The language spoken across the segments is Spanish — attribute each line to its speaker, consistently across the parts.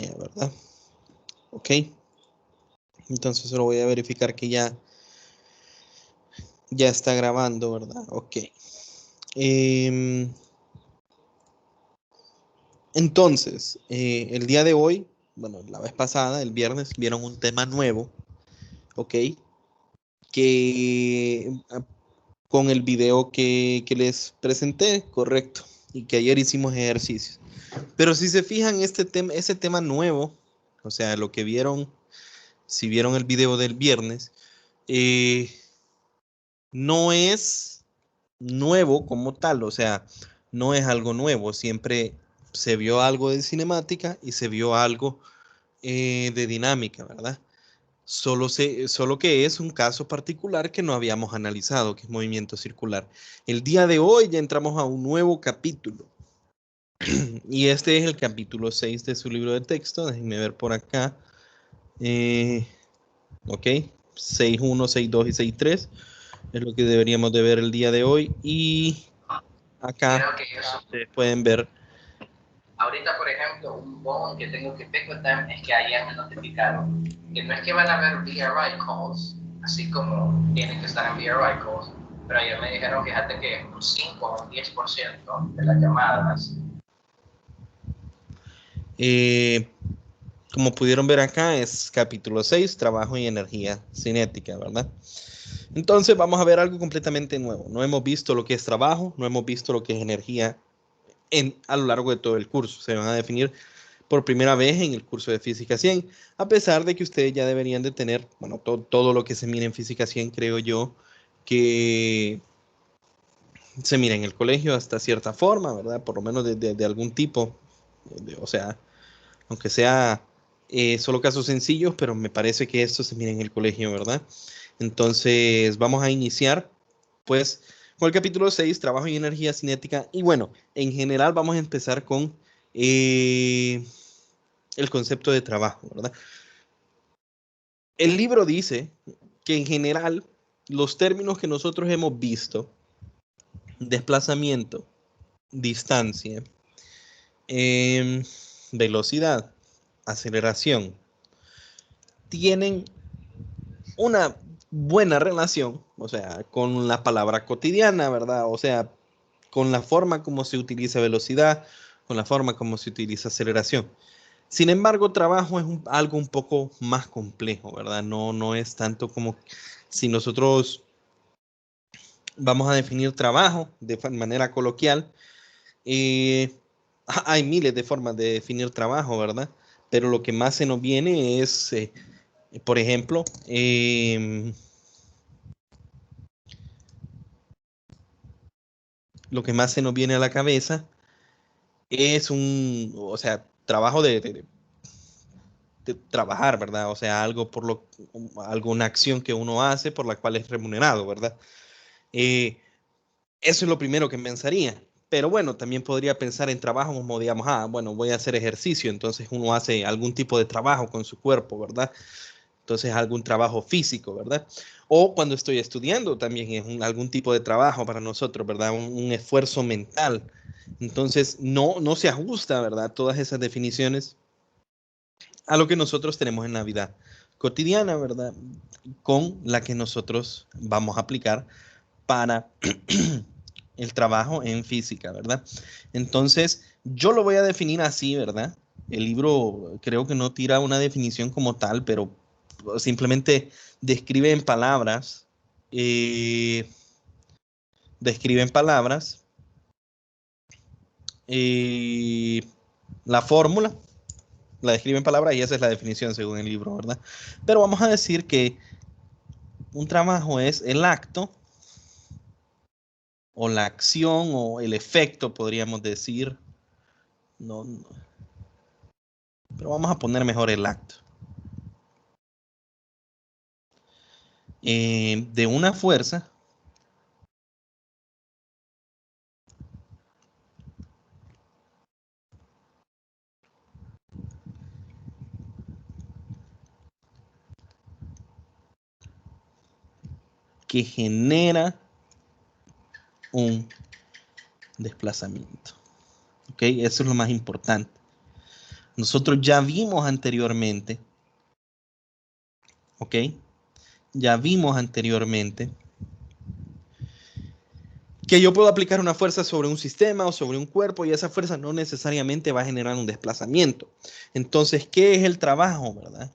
Speaker 1: energía, ¿verdad? Ok. Entonces solo voy a verificar que ya está grabando, ¿verdad? Ok. Entonces, el día de hoy, bueno, la vez pasada, el viernes, vieron un tema nuevo, ¿ok? Que con el video que les presenté, correcto, y que ayer hicimos ejercicios. Pero si se fijan, ese tema nuevo, o sea, lo que vieron, si vieron el video del viernes, no es nuevo como tal, o sea, no es algo nuevo, siempre se vio algo de cinemática y se vio algo de dinámica, ¿verdad? Solo que es un caso particular que no habíamos analizado, que es movimiento circular. El día de hoy ya entramos a un nuevo capítulo. Y este es el capítulo 6 de su libro de texto. Déjenme ver por acá. Ok, 6.1, 6.2 y 6.3 es lo que deberíamos de ver el día de hoy. Y acá ustedes pueden ver.
Speaker 2: Ahorita, por ejemplo, un bone que tengo que picotar es que ayer me notificaron que no es que van a haber BRI calls, así como tienen que estar en BRI calls, pero ayer me dijeron, fíjate que un 5 o un 10% de las llamadas.
Speaker 1: Como pudieron ver acá, es capítulo 6, trabajo y energía cinética, ¿verdad? Entonces vamos a ver algo completamente nuevo. No hemos visto lo que es trabajo, no hemos visto lo que es energía a lo largo de todo el curso. Se van a definir por primera vez en el curso de Física 100, a pesar de que ustedes ya deberían de tener, bueno, todo lo que se mira en Física 100, creo yo, que se mira en el colegio hasta cierta forma, ¿verdad? Por lo menos de algún tipo, o sea, aunque sea solo casos sencillos, pero me parece que esto se mira en el colegio, ¿verdad? Entonces vamos a iniciar, pues, con el capítulo 6, trabajo y energía cinética. Y bueno, en general vamos a empezar con el concepto de trabajo, ¿verdad? El libro dice que en general los términos que nosotros hemos visto, desplazamiento, distancia, velocidad, aceleración, tienen una buena relación, o sea, con la palabra cotidiana, ¿verdad? O sea, con la forma como se utiliza velocidad, con la forma como se utiliza aceleración. Sin embargo, trabajo es algo un poco más complejo, ¿verdad? No es tanto como si nosotros vamos a definir trabajo de manera coloquial. Hay miles de formas de definir trabajo, ¿verdad? Pero lo que más se nos viene es, por ejemplo, lo que más se nos viene a la cabeza es o sea, trabajo de trabajar, ¿verdad? O sea, alguna acción que uno hace por la cual es remunerado, ¿verdad? Eso es lo primero que pensaría. Pero bueno, también podría pensar en trabajo como, digamos, bueno, voy a hacer ejercicio, entonces uno hace algún tipo de trabajo con su cuerpo, ¿verdad? Entonces algún trabajo físico, ¿verdad? O cuando estoy estudiando también es algún tipo de trabajo para nosotros, ¿verdad? Un esfuerzo mental. Entonces no se ajusta, ¿verdad? Todas esas definiciones a lo que nosotros tenemos en la vida cotidiana, ¿verdad? Con la que nosotros vamos a aplicar para el trabajo en física, ¿verdad? Entonces, yo lo voy a definir así, ¿verdad? El libro creo que no tira una definición como tal, pero simplemente describe en palabras, eh, describe en palabras la fórmula, la describe en palabras y esa es la definición según el libro, ¿verdad? Pero vamos a decir que un trabajo es el acto o la acción o el efecto, podríamos decir. No, pero vamos a poner mejor el acto. De una fuerza que genera un desplazamiento. ¿Ok? Eso es lo más importante. Nosotros ya vimos anteriormente, ¿ok? Ya vimos anteriormente que yo puedo aplicar una fuerza sobre un sistema o sobre un cuerpo y esa fuerza no necesariamente va a generar un desplazamiento. Entonces, ¿qué es el trabajo, verdad?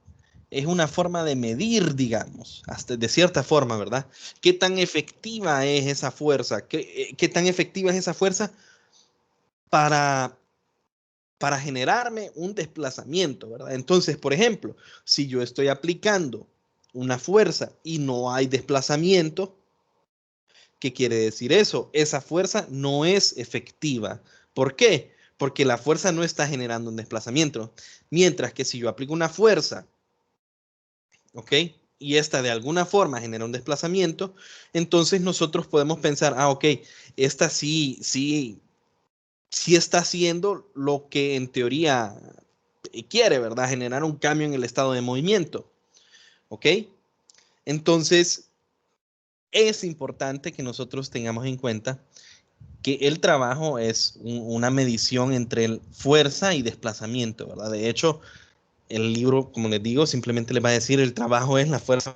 Speaker 1: Es una forma de medir, digamos, hasta de cierta forma, ¿verdad? ¿Qué tan efectiva es esa fuerza? ¿Qué tan efectiva es esa fuerza para, para generarme un desplazamiento, ¿verdad? Entonces, por ejemplo, si yo estoy aplicando una fuerza y no hay desplazamiento, ¿qué quiere decir eso? Esa fuerza no es efectiva. ¿Por qué? Porque la fuerza no está generando un desplazamiento. Mientras que si yo aplico una fuerza, ¿ok? Y esta de alguna forma genera un desplazamiento, entonces nosotros podemos pensar, ok, esta sí está haciendo lo que en teoría quiere, ¿verdad? Generar un cambio en el estado de movimiento, ¿ok? Entonces, es importante que nosotros tengamos en cuenta que el trabajo es una medición entre fuerza y desplazamiento, ¿verdad? De hecho, el libro, como les digo, simplemente les va a decir el trabajo es la fuerza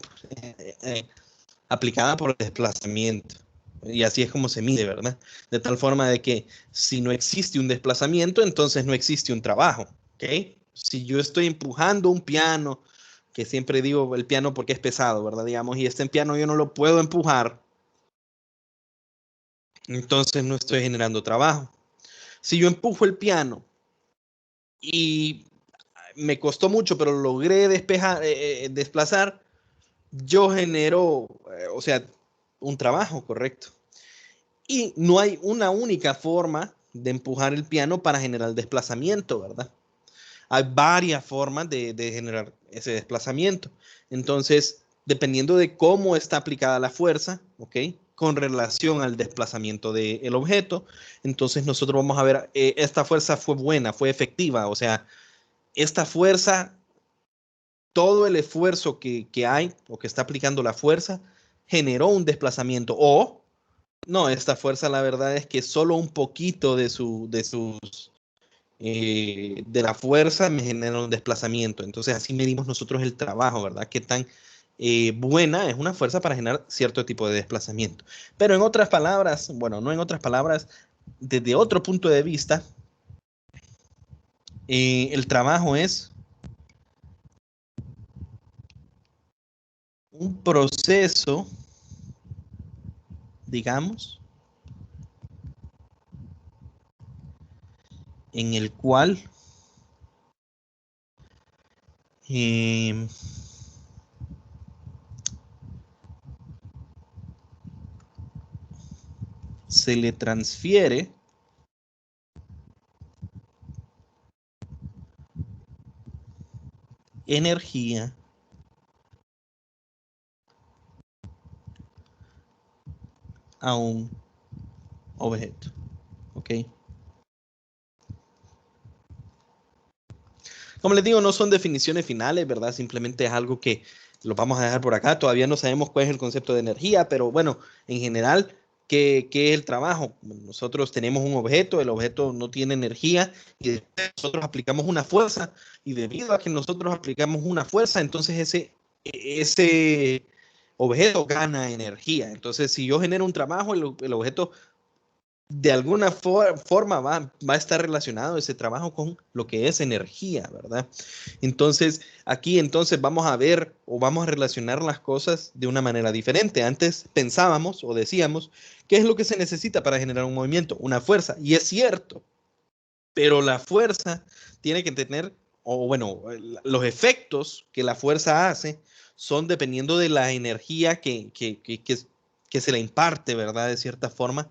Speaker 1: aplicada por el desplazamiento. Y así es como se mide, ¿verdad? De tal forma de que si no existe un desplazamiento, entonces no existe un trabajo, ¿ok? Si yo estoy empujando un piano, que siempre digo el piano porque es pesado, ¿verdad? Digamos, y este piano yo no lo puedo empujar, entonces no estoy generando trabajo. Si yo empujo el piano y me costó mucho, pero logré desplazar, yo genero, o sea, un trabajo, correcto. Y no hay una única forma de empujar el piano para generar el desplazamiento, ¿verdad? Hay varias formas de generar ese desplazamiento. Entonces, dependiendo de cómo está aplicada la fuerza, ¿ok? Con relación al desplazamiento del objeto, entonces nosotros vamos a ver, esta fuerza fue buena, fue efectiva, o sea, esta fuerza, todo el esfuerzo que hay o que está aplicando la fuerza, generó un desplazamiento o no, esta fuerza la verdad es que solo un poquito de la fuerza me genera un desplazamiento. Entonces así medimos nosotros el trabajo, ¿verdad? Qué tan buena es una fuerza para generar cierto tipo de desplazamiento. Pero en otras palabras, bueno, no en otras palabras, desde otro punto de vista, el trabajo es un proceso, digamos, en el cual eh, se le transfiere energía a un objeto. ¿Ok? Como les digo, no son definiciones finales, ¿verdad? Simplemente es algo que lo vamos a dejar por acá. Todavía no sabemos cuál es el concepto de energía, pero bueno, en general, ¿qué es el trabajo? Nosotros tenemos un objeto, el objeto no tiene energía y nosotros aplicamos una fuerza y debido a que nosotros aplicamos una fuerza, entonces ese objeto gana energía. Entonces, si yo genero un trabajo, el objeto de alguna forma va a estar relacionado ese trabajo con lo que es energía, ¿verdad? Entonces, aquí entonces vamos a ver o vamos a relacionar las cosas de una manera diferente. Antes pensábamos o decíamos, ¿qué es lo que se necesita para generar un movimiento? Una fuerza. Y es cierto, pero la fuerza tiene que tener, o bueno, los efectos que la fuerza hace son dependiendo de la energía que se le imparte, ¿verdad? De cierta forma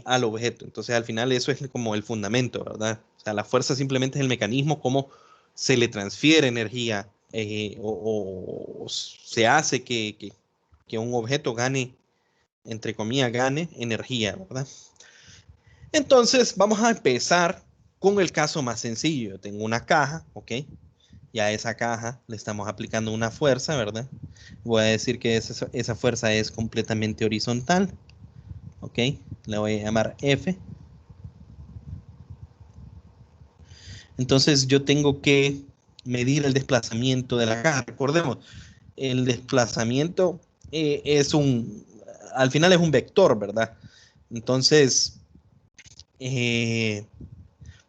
Speaker 1: al objeto. Entonces, al final, eso es como el fundamento, ¿verdad? O sea, la fuerza simplemente es el mecanismo como se le transfiere energía o se hace que un objeto gane, entre comillas, gane energía, ¿verdad? Entonces, vamos a empezar con el caso más sencillo. Tengo una caja, ¿ok? Y a esa caja le estamos aplicando una fuerza, ¿verdad? Voy a decir que esa fuerza es completamente horizontal, ¿ok? Le voy a llamar F. Entonces yo tengo que medir el desplazamiento de la caja. Recordemos, el desplazamiento al final es un vector, ¿verdad? Entonces,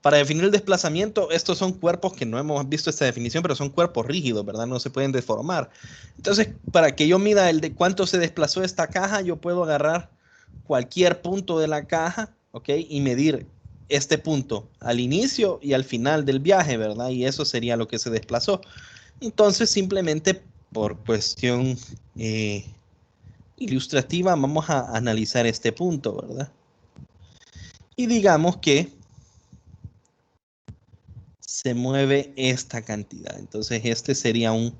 Speaker 1: para definir el desplazamiento, estos son cuerpos que no hemos visto esta definición, pero son cuerpos rígidos, ¿verdad? No se pueden deformar. Entonces, para que yo mida el de cuánto se desplazó esta caja, yo puedo agarrar cualquier punto de la caja, ¿ok? Y medir este punto al inicio y al final del viaje, ¿verdad? Y eso sería lo que se desplazó. Entonces, simplemente por cuestión ilustrativa, vamos a analizar este punto, ¿verdad? Y digamos que se mueve esta cantidad. Entonces, este sería un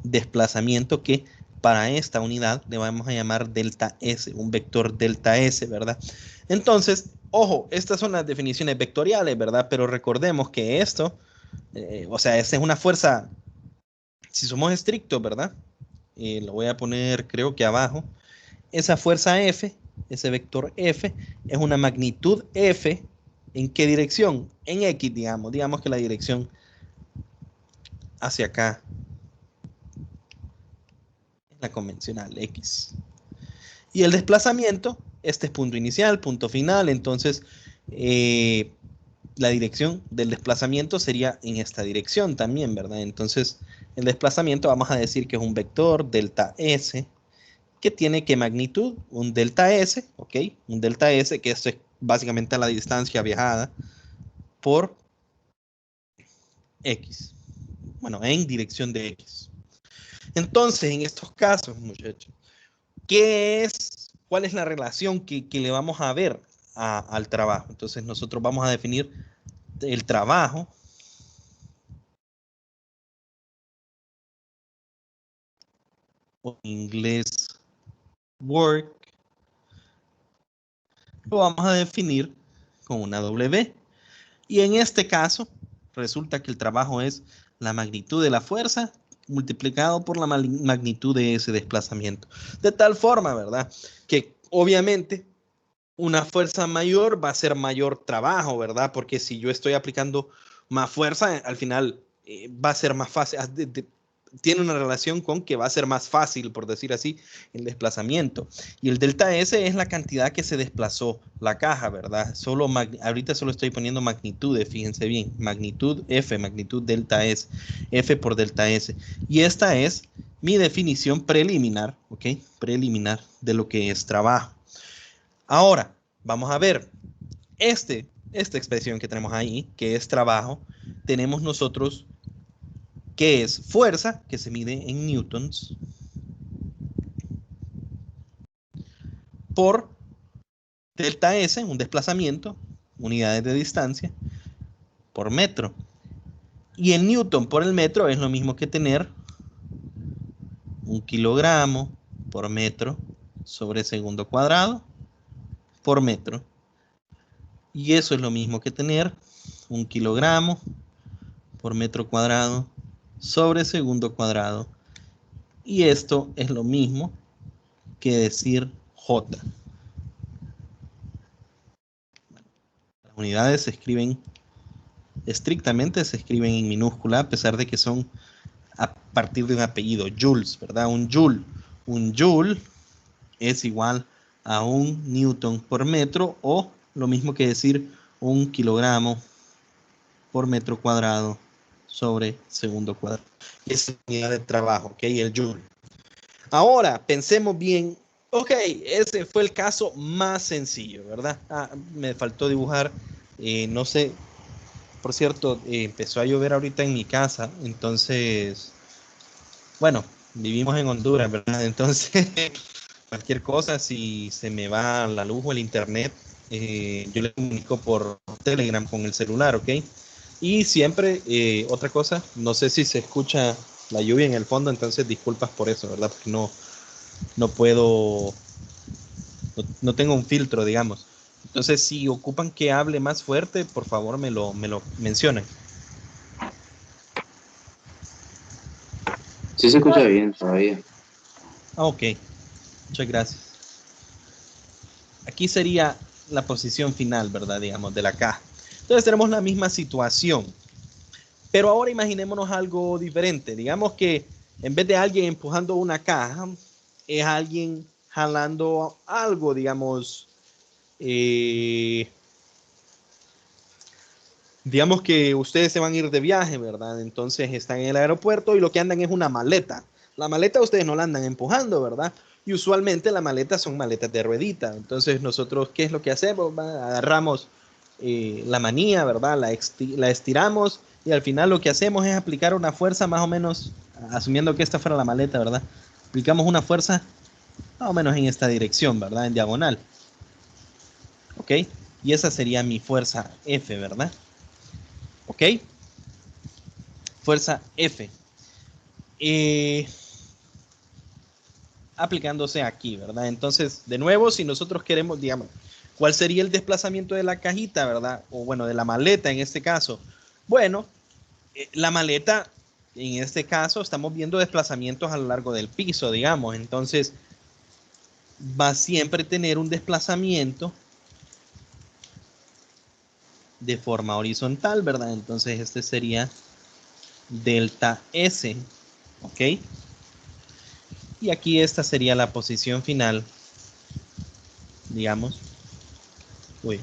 Speaker 1: desplazamiento que para esta unidad le vamos a llamar delta S, un vector delta S, ¿verdad? Entonces, ojo, estas son las definiciones vectoriales, ¿verdad? Pero recordemos que esto, o sea, esta es una fuerza, si somos estrictos, ¿verdad? Lo voy a poner, creo que abajo. Esa fuerza F, ese vector F, es una magnitud F. ¿En qué dirección? En X, digamos. Digamos que la dirección hacia acá es la convencional, X. Y el desplazamiento, este es punto inicial, punto final, entonces la dirección del desplazamiento sería en esta dirección también, ¿verdad? Entonces el desplazamiento vamos a decir que es un vector delta S, que tiene ¿qué magnitud? Un delta S, ¿ok? Un delta S, que esto es básicamente la distancia viajada por X. Bueno, en dirección de X. Entonces, en estos casos, muchachos, ¿cuál es la relación que le vamos a ver al trabajo? Entonces, nosotros vamos a definir el trabajo o en inglés work, lo vamos a definir con una W. Y en este caso, resulta que el trabajo es la magnitud de la fuerza multiplicado por la magnitud de ese desplazamiento. De tal forma, ¿verdad? Que obviamente una fuerza mayor va a ser mayor trabajo, ¿verdad? Porque si yo estoy aplicando más fuerza, al final va a ser más fácil. Tiene una relación con que va a ser más fácil, por decir así, el desplazamiento. Y el delta S es la cantidad que se desplazó la caja, ¿verdad? Ahorita solo estoy poniendo magnitudes, fíjense bien. Magnitud F, magnitud delta S. F por delta S. Y esta es mi definición preliminar, ¿ok? Preliminar de lo que es trabajo. Ahora, vamos a ver, esta expresión que tenemos ahí, que es trabajo, tenemos nosotros que es fuerza, que se mide en newtons, por delta S, un desplazamiento, unidades de distancia, por metro. Y el newton por el metro es lo mismo que tener un kilogramo por metro sobre segundo cuadrado por metro. Y eso es lo mismo que tener un kilogramo por metro cuadrado sobre segundo cuadrado. Y esto es lo mismo que decir J. Las unidades se escriben estrictamente, se escriben en minúscula, a pesar de que son a partir de un apellido, joules, ¿verdad? Un joule es igual a un newton por metro, o lo mismo que decir un kilogramo por metro cuadrado sobre segundo cuadrado. Es la unidad de trabajo, ¿ok? El joule. Ahora, pensemos bien. Ok, ese fue el caso más sencillo, ¿verdad? Me faltó dibujar, no sé, por cierto, empezó a llover ahorita en mi casa, entonces, bueno, vivimos en Honduras, ¿verdad? Entonces, cualquier cosa, si se me va la luz o el internet, yo le comunico por Telegram con el celular, ¿ok? Y siempre, otra cosa, no sé si se escucha la lluvia en el fondo, entonces disculpas por eso, ¿verdad? Porque no puedo, no tengo un filtro, digamos. Entonces, si ocupan que hable más fuerte, por favor me lo mencionen.
Speaker 3: Sí se escucha bien todavía.
Speaker 1: Ok, muchas gracias. Aquí sería la posición final, ¿verdad? Digamos, de la caja. Entonces tenemos la misma situación. Pero ahora imaginémonos algo diferente. Digamos que en vez de alguien empujando una caja, es alguien jalando algo, digamos, digamos que ustedes se van a ir de viaje, ¿verdad? Entonces están en el aeropuerto y lo que andan es una maleta. La maleta ustedes no la andan empujando, ¿verdad? Y usualmente las maletas son maletas de ruedita. Entonces nosotros, ¿qué es lo que hacemos? Agarramos la manía, ¿verdad? La estiramos y al final lo que hacemos es aplicar una fuerza más o menos, asumiendo que esta fuera la maleta, ¿verdad? Aplicamos una fuerza más o menos en esta dirección, ¿verdad? En diagonal. ¿Ok? Y esa sería mi fuerza F, ¿verdad? ¿Ok? Fuerza F. Aplicándose aquí, ¿verdad? Entonces, de nuevo, si nosotros queremos, digamos, ¿cuál sería el desplazamiento de la cajita, ¿verdad? O bueno, de la maleta en este caso. Bueno, la maleta, en este caso, estamos viendo desplazamientos a lo largo del piso, digamos. Entonces, va a siempre tener un desplazamiento de forma horizontal, ¿verdad? Entonces, este sería delta S, ¿ok? Y aquí esta sería la posición final, digamos. Uy,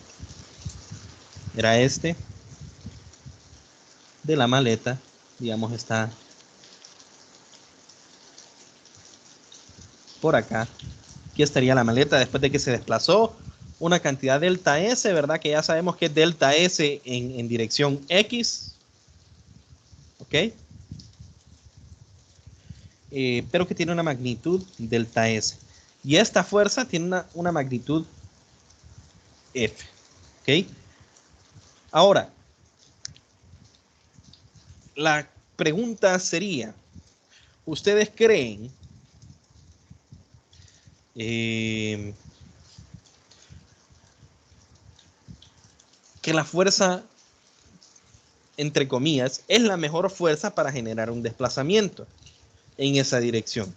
Speaker 1: era este de la maleta, digamos, está por acá. Aquí estaría la maleta después de que se desplazó una cantidad delta S, ¿verdad? Que ya sabemos que es delta S en dirección X, ¿ok? Pero que tiene una magnitud delta S. Y esta fuerza tiene una magnitud F, ¿ok? Ahora, la pregunta sería, ¿ustedes creen que la fuerza, entre comillas, es la mejor fuerza para generar un desplazamiento en esa dirección?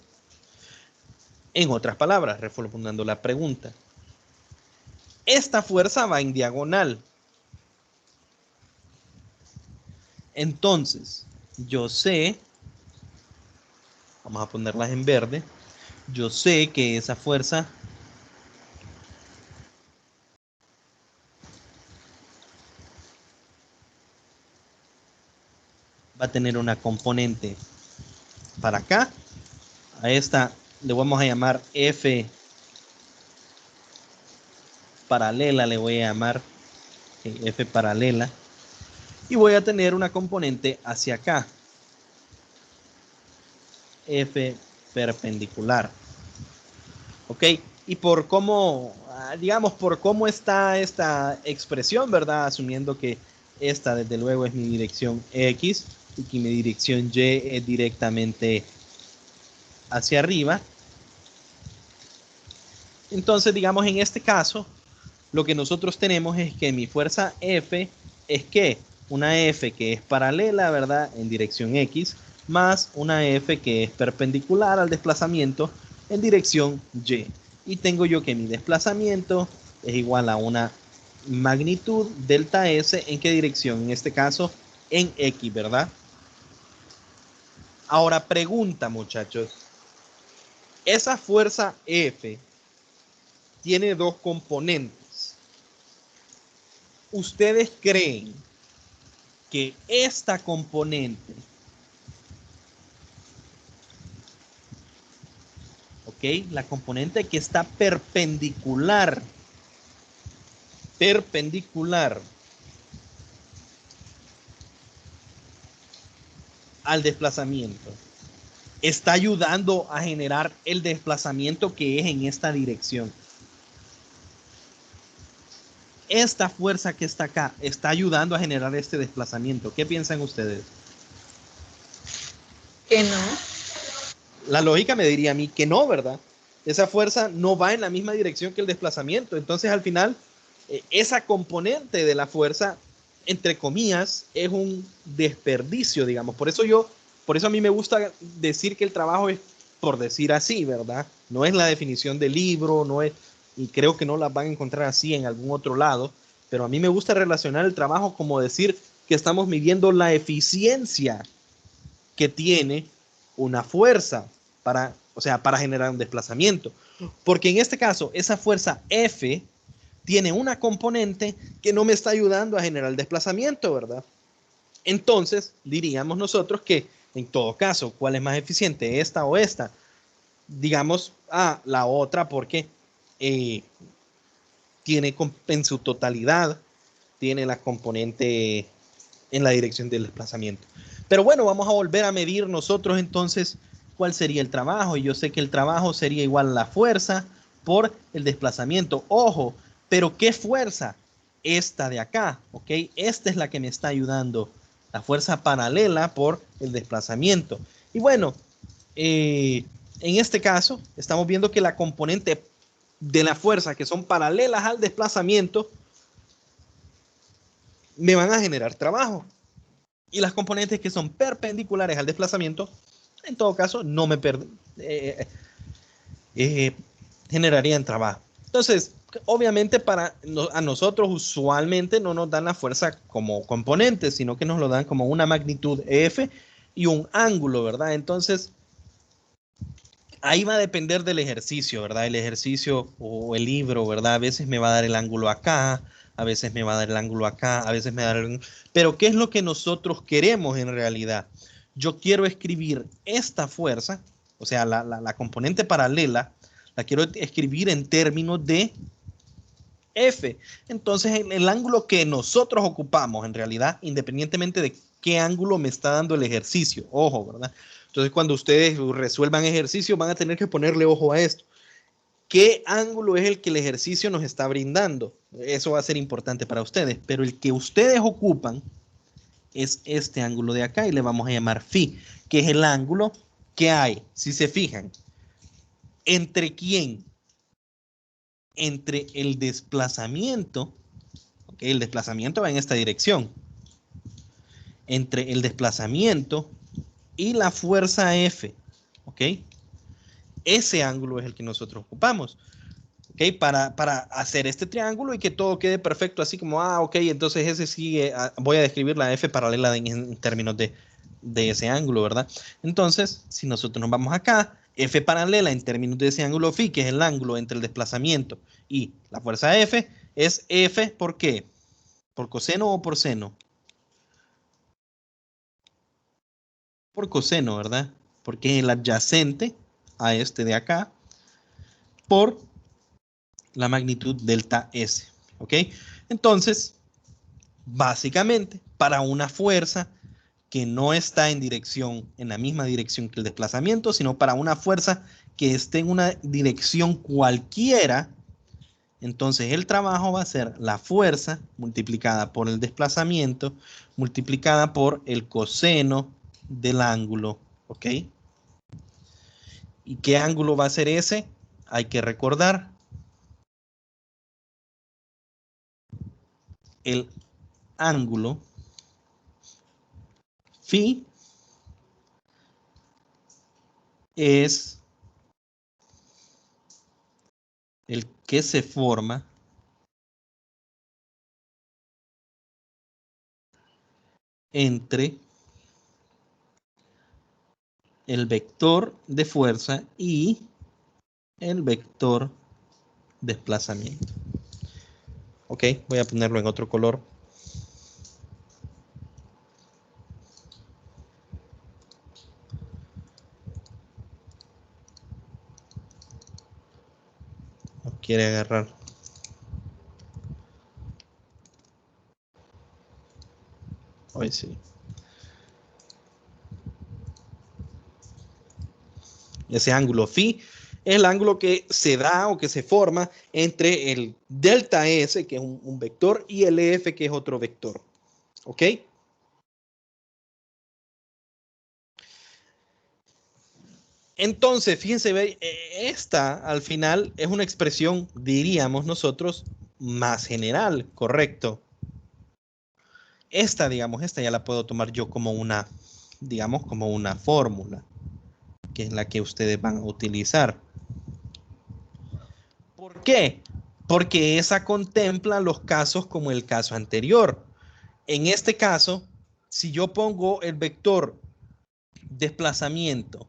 Speaker 1: En otras palabras, reformulando la pregunta, esta fuerza va en diagonal. Entonces, yo sé, vamos a ponerlas en verde, yo sé que esa fuerza va a tener una componente para acá. A esta le vamos a llamar F paralela, le voy a llamar F paralela. Y voy a tener una componente hacia acá, F perpendicular. ¿Ok? Y por cómo, digamos, por cómo está esta expresión, ¿verdad? Asumiendo que esta, desde luego, es mi dirección X y que mi dirección Y es directamente hacia arriba. Entonces, digamos, en este caso, lo que nosotros tenemos es que mi fuerza F es que una F que es paralela, ¿verdad? En dirección X, más una F que es perpendicular al desplazamiento en dirección Y. Y tengo yo que mi desplazamiento es igual a una magnitud delta S. ¿En qué dirección? En este caso, en X, ¿verdad? Ahora pregunta, muchachos. Esa fuerza F tiene dos componentes. ¿Ustedes creen que esta componente, ok, la componente que está perpendicular al desplazamiento, está ayudando a generar el desplazamiento que es en esta dirección? Esta fuerza que está acá está ayudando a generar este desplazamiento. ¿Qué piensan ustedes?
Speaker 3: Que no.
Speaker 1: La lógica me diría a mí que no, ¿verdad? Esa fuerza no va en la misma dirección que el desplazamiento. Entonces, al final, esa componente de la fuerza, entre comillas, es un desperdicio, digamos. Por eso a mí me gusta decir que el trabajo es por decir así, ¿verdad? No es la definición del libro, no es, y creo que no la van a encontrar así en algún otro lado, pero a mí me gusta relacionar el trabajo como decir que estamos midiendo la eficiencia que tiene una fuerza para, o sea, para generar un desplazamiento. Porque en este caso, esa fuerza F tiene una componente que no me está ayudando a generar el desplazamiento, ¿verdad? Entonces, diríamos nosotros que, en todo caso, ¿cuál es más eficiente, esta o esta? Digamos, la otra porque tiene en su totalidad, tiene la componente en la dirección del desplazamiento. Pero bueno, vamos a volver a medir nosotros entonces cuál sería el trabajo. Y yo sé que el trabajo sería igual a la fuerza por el desplazamiento. Ojo, pero ¿qué fuerza? Esta de acá, ¿ok? Esta es la que me está ayudando. La fuerza paralela por el desplazamiento. Y bueno, en este caso, estamos viendo que la componente de la fuerza que son paralelas al desplazamiento me van a generar trabajo. Y las componentes que son perpendiculares al desplazamiento, en todo caso, no me generarían trabajo. Entonces, obviamente a nosotros usualmente no nos dan la fuerza como componente, sino que nos lo dan como una magnitud F y un ángulo, ¿verdad? Entonces, ahí va a depender del ejercicio, ¿verdad? El ejercicio o el libro, ¿verdad? A veces me va a dar el ángulo acá, a veces me va a dar el ángulo acá, a veces me va a dar el... Pero ¿qué es lo que nosotros queremos en realidad? Yo quiero escribir esta fuerza, o sea, la componente paralela, la quiero escribir en términos de F. Entonces, el ángulo que nosotros ocupamos, en realidad, independientemente de qué ángulo me está dando el ejercicio, ojo, ¿verdad? Entonces, cuando ustedes resuelvan ejercicio, van a tener que ponerle ojo a esto. ¿Qué ángulo es el que el ejercicio nos está brindando? Eso va a ser importante para ustedes, pero el que ustedes ocupan es este ángulo de acá y le vamos a llamar phi, que es el ángulo que hay, si se fijan, ¿entre quién? Entre el desplazamiento, ¿okay? El desplazamiento va en esta dirección, entre el desplazamiento y la fuerza F, ¿ok? Ese ángulo es el que nosotros ocupamos, ¿ok? Para hacer este triángulo y que todo quede perfecto, así como, ok, entonces ese sigue, voy a describir la F paralela en términos de ese ángulo, ¿verdad? Entonces, si nosotros nos vamos acá, F paralela en términos de ese ángulo phi, que es el ángulo entre el desplazamiento y la fuerza F, es F, ¿por qué? ¿Por coseno o por seno? Por coseno, ¿verdad? Porque es el adyacente a este de acá por la magnitud delta S, ¿ok? Entonces, básicamente, para una fuerza que no está en la misma dirección que el desplazamiento, sino para una fuerza que esté en una dirección cualquiera, entonces el trabajo va a ser la fuerza multiplicada por el desplazamiento, multiplicada por el coseno del ángulo, ¿ok? ¿Y qué ángulo va a ser ese? Hay que recordar el ángulo phi es el que se forma entre el vector de fuerza y el vector desplazamiento. Ok, voy a ponerlo en otro color. No quiere agarrar. Hoy sí. Ese ángulo phi es el ángulo que se da o que se forma entre el delta S, que es un vector, y el EF, que es otro vector. ¿Ok? Entonces, fíjense, esta al final es una expresión, diríamos nosotros, más general, ¿correcto? Digamos, esta ya la puedo tomar yo como una, digamos, como una fórmula, que es la que ustedes van a utilizar. ¿Por qué? Porque esa contempla los casos como el caso anterior. En este caso, si yo pongo el vector desplazamiento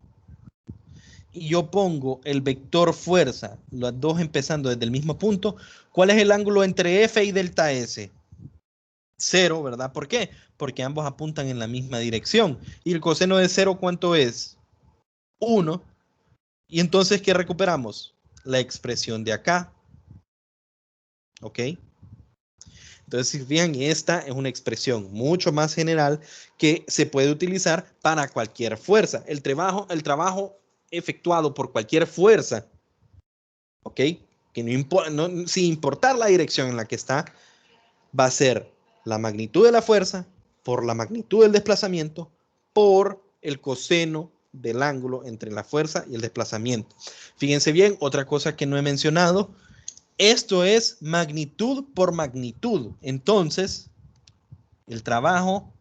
Speaker 1: y yo pongo el vector fuerza, los dos empezando desde el mismo punto, ¿cuál es el ángulo entre F y delta S? 0, ¿verdad? ¿Por qué? Porque ambos apuntan en la misma dirección. ¿Y el coseno de 0 cuánto es? 1. Y entonces, ¿qué recuperamos? La expresión de acá. ¿Ok? Entonces, si fijan, esta es una expresión mucho más general que se puede utilizar para cualquier fuerza. El trabajo efectuado por cualquier fuerza, ¿ok? Que no importa, no, sin importar la dirección en la que está, va a ser la magnitud de la fuerza por la magnitud del desplazamiento por el coseno del ángulo entre la fuerza y el desplazamiento. Fíjense bien, otra cosa que no he mencionado, esto es magnitud por magnitud. Entonces, el trabajo,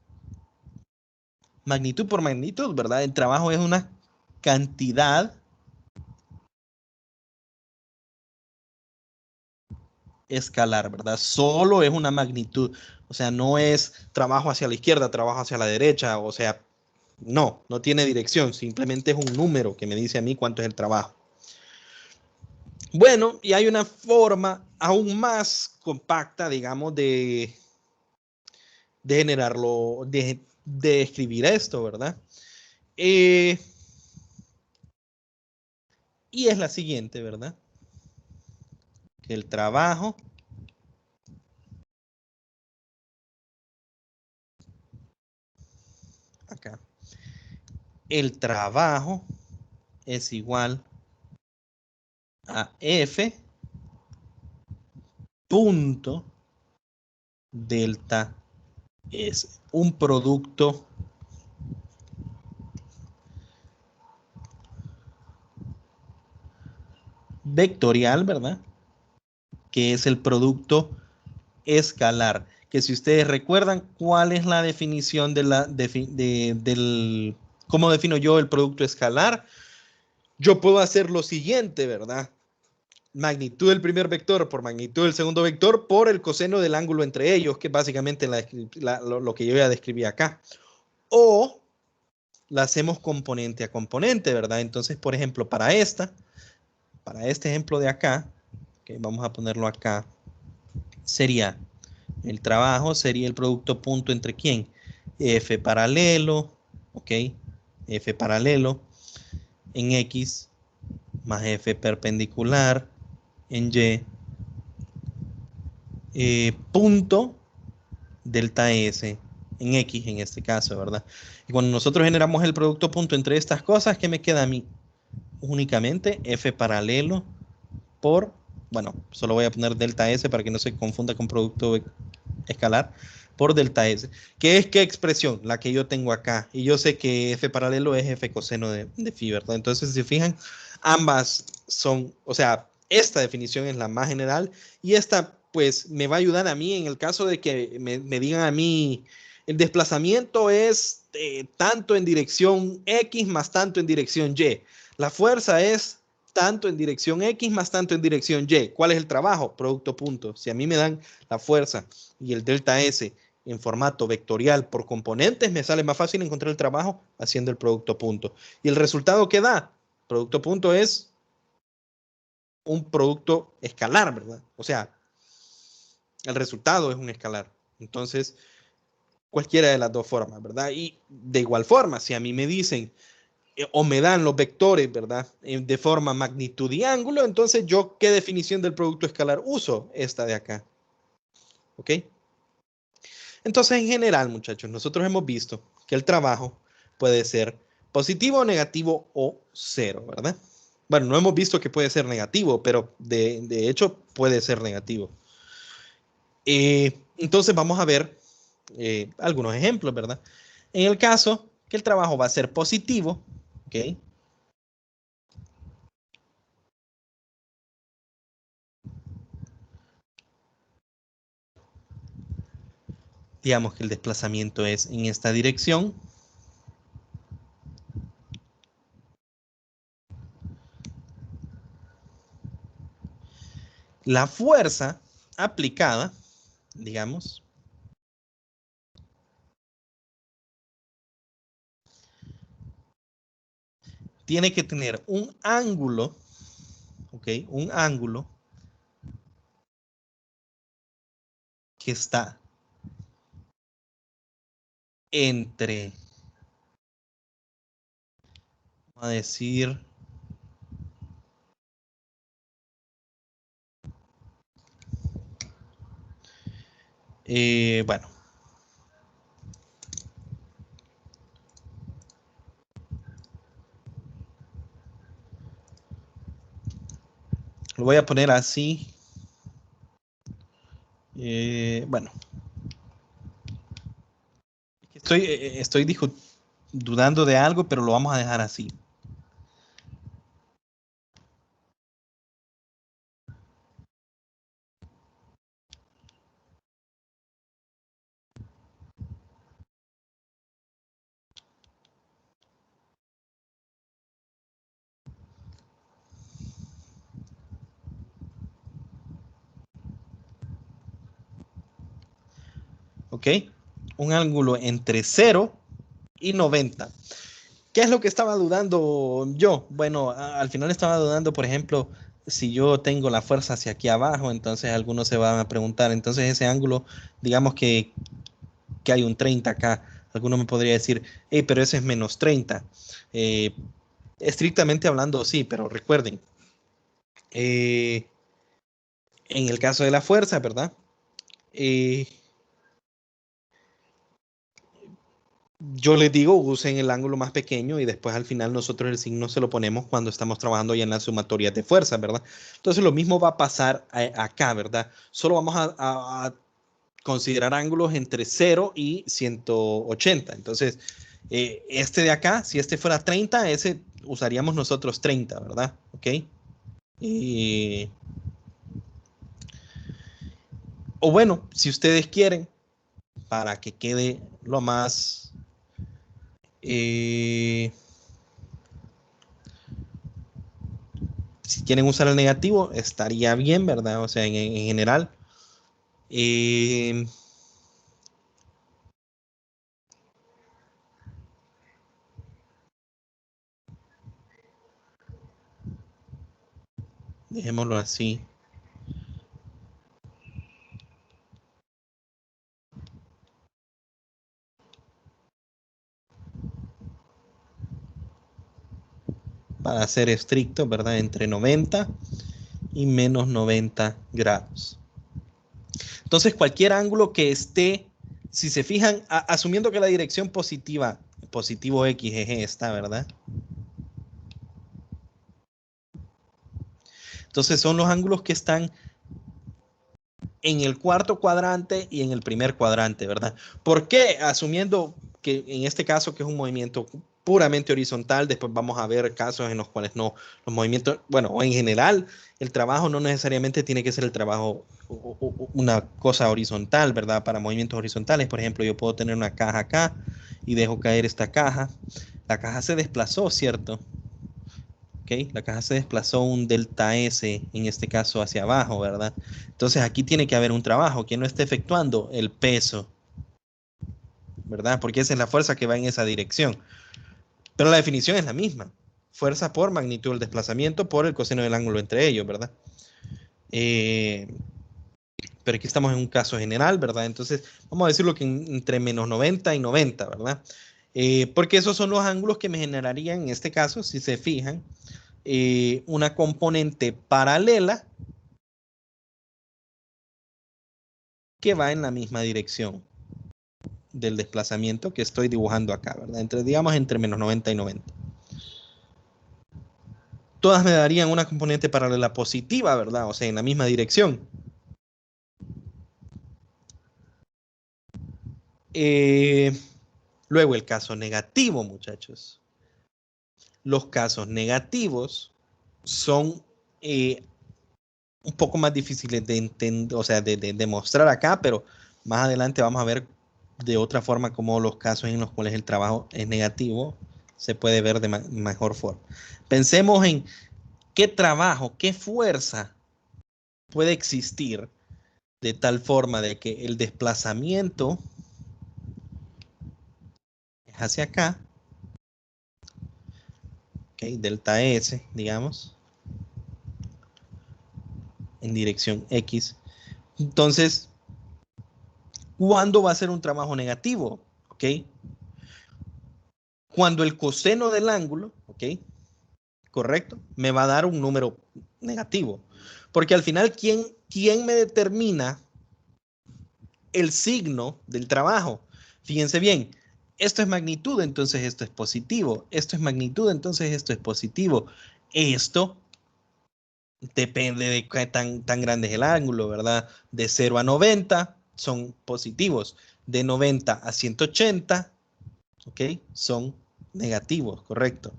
Speaker 1: magnitud por magnitud, ¿verdad? El trabajo es una cantidad escalar, ¿verdad? Solo es una magnitud. O sea, no es trabajo hacia la izquierda, trabajo hacia la derecha. O sea, no tiene dirección. Simplemente es un número que me dice a mí cuánto es el trabajo. Bueno, y hay una forma aún más compacta, digamos, de generarlo, de escribir esto, ¿verdad? Y es la siguiente, ¿verdad? Que el trabajo acá. El trabajo es igual a F punto delta S. Un producto vectorial, ¿verdad? Que es el producto escalar. Que si ustedes recuerdan cuál es la definición de del cómo defino yo el producto escalar, yo puedo hacer lo siguiente, ¿verdad? Magnitud del primer vector por magnitud del segundo vector por el coseno del ángulo entre ellos, que es básicamente lo que yo ya describí acá. O la hacemos componente a componente, ¿verdad? Entonces, por ejemplo, para este ejemplo de acá, que vamos a ponerlo acá, sería el trabajo, sería el producto punto entre quién, F paralelo, ok, F paralelo en X más F perpendicular en Y, punto delta S en X en este caso, ¿verdad? Y cuando nosotros generamos el producto punto entre estas cosas, ¿qué me queda a mí? Únicamente F paralelo por, bueno, solo voy a poner delta S para que no se confunda con producto escalar, por delta S. ¿Qué es qué expresión? La que yo tengo acá. Y yo sé que F paralelo es F coseno de phi, ¿verdad? Entonces, si se fijan, ambas son, o sea, esta definición es la más general y esta, pues, me va a ayudar a mí en el caso de que me digan a mí, el desplazamiento es tanto en dirección X más tanto en dirección Y. La fuerza es tanto en dirección X más tanto en dirección Y. ¿Cuál es el trabajo? Producto punto. Si a mí me dan la fuerza y el delta S en formato vectorial por componentes, me sale más fácil encontrar el trabajo haciendo el producto punto. ¿Y el resultado que da? Producto punto es un producto escalar, ¿verdad? O sea, el resultado es un escalar. Entonces, cualquiera de las dos formas, ¿verdad? Y de igual forma, si a mí me dicen o me dan los vectores, ¿verdad? De forma magnitud y ángulo, entonces yo, ¿qué definición del producto escalar uso? Esta de acá. ¿Ok? Entonces, en general, muchachos, nosotros hemos visto que el trabajo puede ser positivo, negativo o cero, ¿verdad? Bueno, no hemos visto que puede ser negativo, pero de hecho puede ser negativo. Entonces vamos a ver algunos ejemplos, ¿verdad? En el caso que el trabajo va a ser positivo, ¿ok? Digamos que el desplazamiento es en esta dirección. La fuerza aplicada, digamos, tiene que tener un ángulo, ¿ok? Un ángulo que está entre, vamos a decir, bueno, lo voy a poner así. Bueno, estoy dudando de algo, pero lo vamos a dejar así. ¿Ok? Un ángulo entre 0 y 90. ¿Qué es lo que estaba dudando yo? Bueno, al final estaba dudando, por ejemplo, si yo tengo la fuerza hacia aquí abajo, entonces algunos se van a preguntar, entonces ese ángulo, digamos que hay un 30 acá, alguno me podría decir, hey, pero ese es menos 30. Estrictamente hablando, sí, pero recuerden, en el caso de la fuerza, ¿verdad? Eh, yo les digo, usen el ángulo más pequeño y después al final nosotros el signo se lo ponemos cuando estamos trabajando ya en las sumatorias de fuerza, ¿verdad? Entonces lo mismo va a pasar acá, ¿verdad? Solo vamos a considerar ángulos entre 0 y 180. Entonces, este de acá, si este fuera 30, ese usaríamos nosotros 30, ¿verdad? ¿Ok? O bueno, si ustedes quieren, para que quede lo más... si quieren usar el negativo, estaría bien, ¿verdad? O sea, en general. Dejémoslo así. Para ser estricto, ¿verdad? Entre 90 y menos 90 grados. Entonces, cualquier ángulo que esté, si se fijan, asumiendo que la dirección positiva, positivo X, eje está, ¿verdad? Entonces, son los ángulos que están en el cuarto cuadrante y en el primer cuadrante, ¿verdad? ¿Por qué? Asumiendo que en este caso, que es un movimiento puramente horizontal, después vamos a ver casos en los cuales no, los movimientos, bueno, en general, el trabajo no necesariamente tiene que ser el trabajo, una cosa horizontal, ¿verdad? Para movimientos horizontales, por ejemplo, yo puedo tener una caja acá y dejo caer esta caja. La caja se desplazó, ¿cierto? ¿Okay? La caja se desplazó un delta S, en este caso hacia abajo, ¿verdad? Entonces aquí tiene que haber un trabajo que no esté efectuando el peso, ¿verdad? Porque esa es la fuerza que va en esa dirección. Pero la definición es la misma. Fuerza por magnitud del desplazamiento por el coseno del ángulo entre ellos, ¿verdad? Pero aquí estamos en un caso general, ¿verdad? Entonces, vamos a decirlo que entre menos 90 y 90, ¿verdad? Porque esos son los ángulos que me generarían, en este caso, si se fijan, una componente paralela que va en la misma dirección del desplazamiento que estoy dibujando acá, ¿verdad? Digamos, entre menos 90 y 90. Todas me darían una componente paralela positiva, ¿verdad? O sea, en la misma dirección. Luego el caso negativo, muchachos. Los casos negativos son un poco más difíciles de entender, o sea, de demostrar acá, pero más adelante vamos a ver de otra forma cómo los casos en los cuales el trabajo es negativo se puede ver de mejor forma. Pensemos en qué trabajo, qué fuerza puede existir de tal forma de que el desplazamiento es hacia acá ¿ok? Delta S, digamos, en dirección X. Entonces, ¿cuándo va a ser un trabajo negativo? ¿Ok? Cuando el coseno del ángulo, ¿ok? ¿Correcto? Me va a dar un número negativo. Porque al final, ¿quién me determina el signo del trabajo? Fíjense bien, esto es magnitud, entonces esto es positivo. Esto es magnitud, entonces esto es positivo. Esto depende de qué tan grande es el ángulo, ¿verdad? De 0 a 90 son positivos. De 90 a 180, ¿ok? Son negativos, correcto.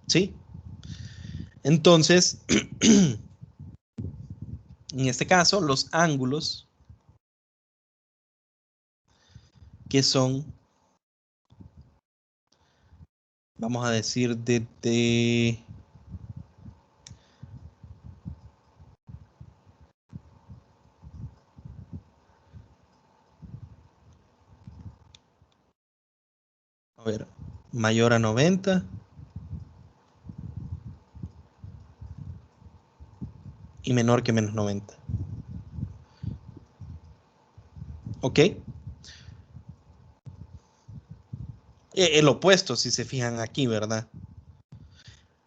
Speaker 1: Sí. Entonces, en este caso, los ángulos que son, vamos a decir, a ver, mayor a 90 y menor que menos 90. ¿Ok? El opuesto, si se fijan aquí, ¿verdad?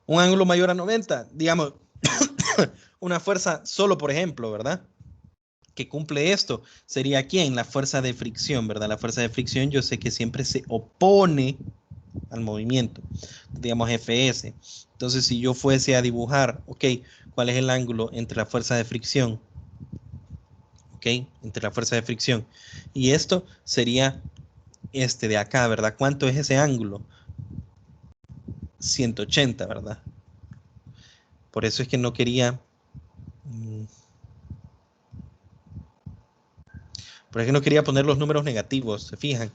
Speaker 1: Un ángulo mayor a 90, digamos, una fuerza solo, por ejemplo, ¿verdad? Que cumple esto, sería ¿quién? La fuerza de fricción, ¿verdad? La fuerza de fricción yo sé que siempre se opone al movimiento, digamos Fs. Entonces, si yo fuese a dibujar, ok, ¿cuál es el ángulo entre la fuerza de fricción? Ok, entre la fuerza de fricción. Y esto sería este de acá, ¿verdad? ¿Cuánto es ese ángulo? 180, ¿verdad? Por eso es que no quería... Por eso es que no quería poner los números negativos, ¿se fijan?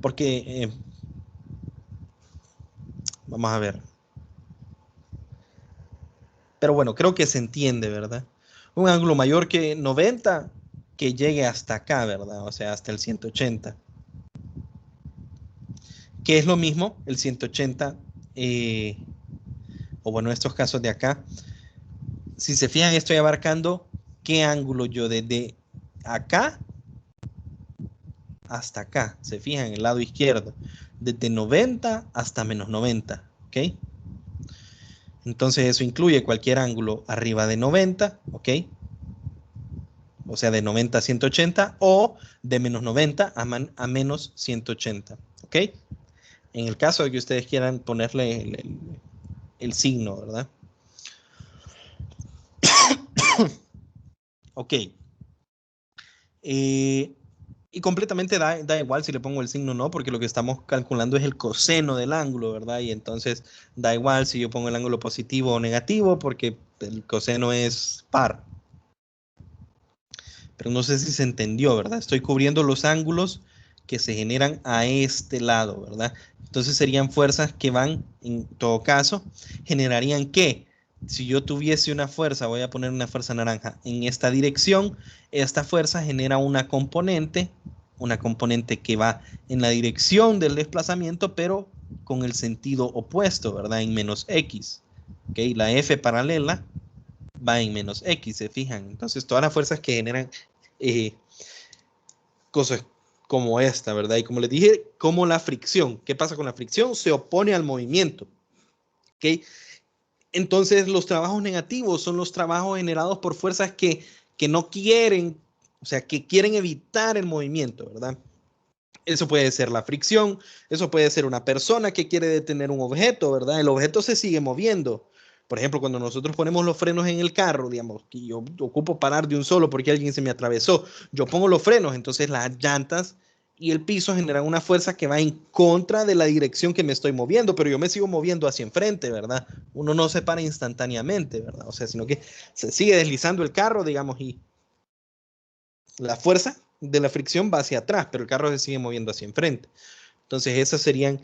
Speaker 1: Porque, vamos a ver. Pero bueno, creo que se entiende, ¿verdad? Un ángulo mayor que 90 que llegue hasta acá, ¿verdad? O sea, hasta el 180. Que es lo mismo, el 180, o bueno, estos casos de acá. Si se fijan, estoy abarcando qué ángulo yo desde acá hasta acá. Se fijan, en el lado izquierdo. Desde 90 hasta menos 90, ¿ok? Entonces eso incluye cualquier ángulo arriba de 90, ¿ok? O sea, de 90 a 180 o de menos 90 a menos 180, ¿ok? En el caso de que ustedes quieran ponerle el signo, ¿verdad? Ok. Y completamente da igual si le pongo el signo o no, porque lo que estamos calculando es el coseno del ángulo, ¿verdad? Y entonces da igual si yo pongo el ángulo positivo o negativo, porque el coseno es par. Pero no sé si se entendió, ¿verdad? Estoy cubriendo los ángulos que se generan a este lado, ¿verdad? Entonces serían fuerzas que van, en todo caso, generarían que, si yo tuviese una fuerza, voy a poner una fuerza naranja, en esta dirección, esta fuerza genera una componente que va en la dirección del desplazamiento, pero con el sentido opuesto, ¿verdad? En menos X. ¿Ok? La F paralela va en menos X, ¿se fijan? Entonces todas las fuerzas que generan eh, cosas como esta, ¿verdad? Y como les dije, como la fricción. ¿Qué pasa con la fricción? Se opone al movimiento. ¿Ok? Entonces los trabajos negativos son los trabajos generados por fuerzas que no quieren, o sea, que quieren evitar el movimiento, ¿verdad? Eso puede ser la fricción, eso puede ser una persona que quiere detener un objeto, ¿verdad? El objeto se sigue moviendo. Por ejemplo, cuando nosotros ponemos los frenos en el carro, digamos, que yo ocupo parar de un solo porque alguien se me atravesó, yo pongo los frenos, entonces las llantas y el piso generan una fuerza que va en contra de la dirección que me estoy moviendo, pero yo me sigo moviendo hacia enfrente, ¿verdad? Uno no se para instantáneamente, ¿verdad? O sea, sino que se sigue deslizando el carro, digamos, y la fuerza de la fricción va hacia atrás, pero el carro se sigue moviendo hacia enfrente. Entonces, esos serían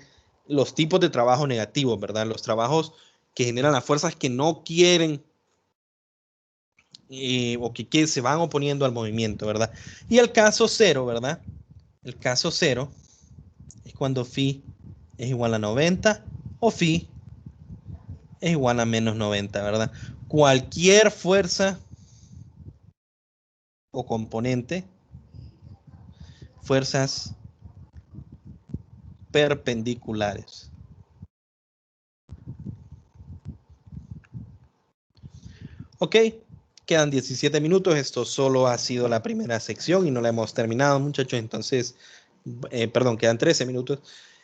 Speaker 1: los tipos de trabajo negativos, ¿verdad? Los trabajos que generan las fuerzas que no quieren o que se van oponiendo al movimiento, ¿verdad? Y el caso cero, ¿verdad? El caso cero es cuando phi es igual a 90 o phi es igual a menos 90, ¿verdad? Cualquier fuerza o componente, fuerzas perpendiculares. Ok, quedan 17 minutos. Esto solo ha sido la primera sección y no la hemos terminado, muchachos. Entonces, perdón, quedan 13 minutos.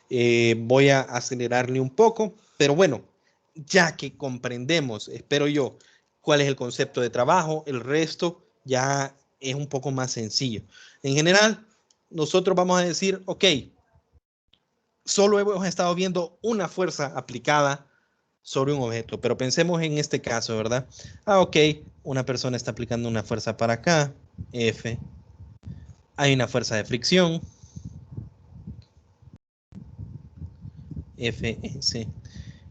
Speaker 1: Voy a acelerarle un poco, pero bueno, ya que comprendemos, espero yo, cuál es el concepto de trabajo, el resto ya es un poco más sencillo. En general, nosotros vamos a decir, ok, solo hemos estado viendo una fuerza aplicada sobre un objeto, pero pensemos en este caso, ¿verdad? Ok, una persona está aplicando una fuerza para acá, F. Hay una fuerza de fricción, Fs.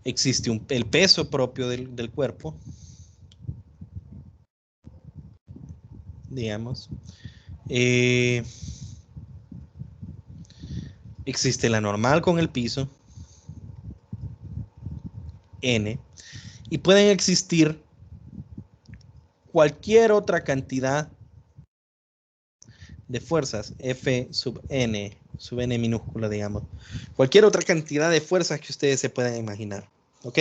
Speaker 1: Existe el peso propio del cuerpo, digamos. Existe la normal con el piso, N. Y pueden existir cualquier otra cantidad de fuerzas, F sub n minúscula, digamos. Cualquier otra cantidad de fuerzas que ustedes se puedan imaginar. ¿Ok?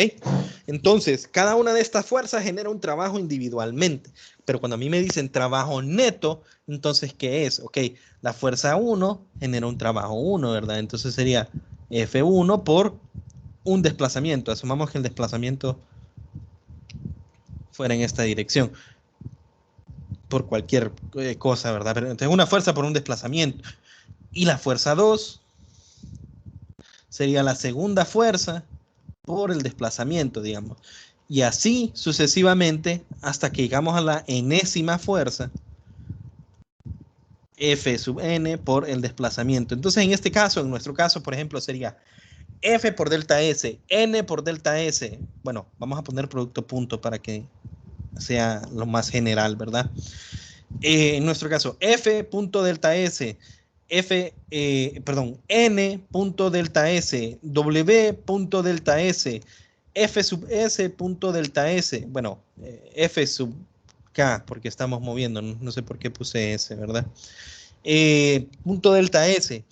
Speaker 1: Entonces, cada una de estas fuerzas genera un trabajo individualmente. Pero cuando a mí me dicen trabajo neto, entonces, ¿qué es? Ok, la fuerza 1 genera un trabajo 1, ¿verdad? Entonces sería F1 por un desplazamiento. Asumamos que el desplazamiento fuera en esta dirección. Por cualquier cosa, ¿verdad? Pero entonces una fuerza por un desplazamiento. Y la fuerza 2 sería la segunda fuerza por el desplazamiento, digamos. Y así sucesivamente hasta que llegamos a la enésima fuerza, F sub n por el desplazamiento. Entonces, en este caso, en nuestro caso, por ejemplo, sería F por delta S, N por delta S. Bueno, vamos a poner producto punto para que sea lo más general, ¿verdad? En nuestro caso, F punto delta S, N punto delta S, W punto delta S, F sub S punto delta S, bueno, F sub K, porque estamos moviendo, no sé por qué puse S, ¿verdad? Punto delta S.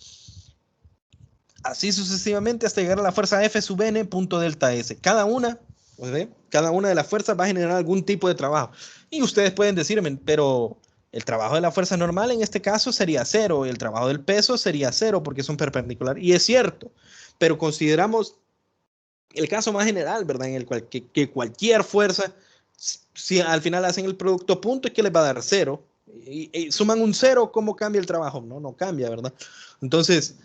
Speaker 1: Así sucesivamente hasta llegar a la fuerza F sub N punto delta S. Cada una de las fuerzas va a generar algún tipo de trabajo. Y ustedes pueden decirme, pero el trabajo de la fuerza normal en este caso sería cero, y el trabajo del peso sería cero porque son perpendiculares. Y es cierto, pero consideramos el caso más general, ¿verdad? En el cual que cualquier fuerza, si al final hacen el producto punto, es que les va a dar cero. Y suman un cero, ¿cómo cambia el trabajo? No cambia, ¿verdad? Entonces,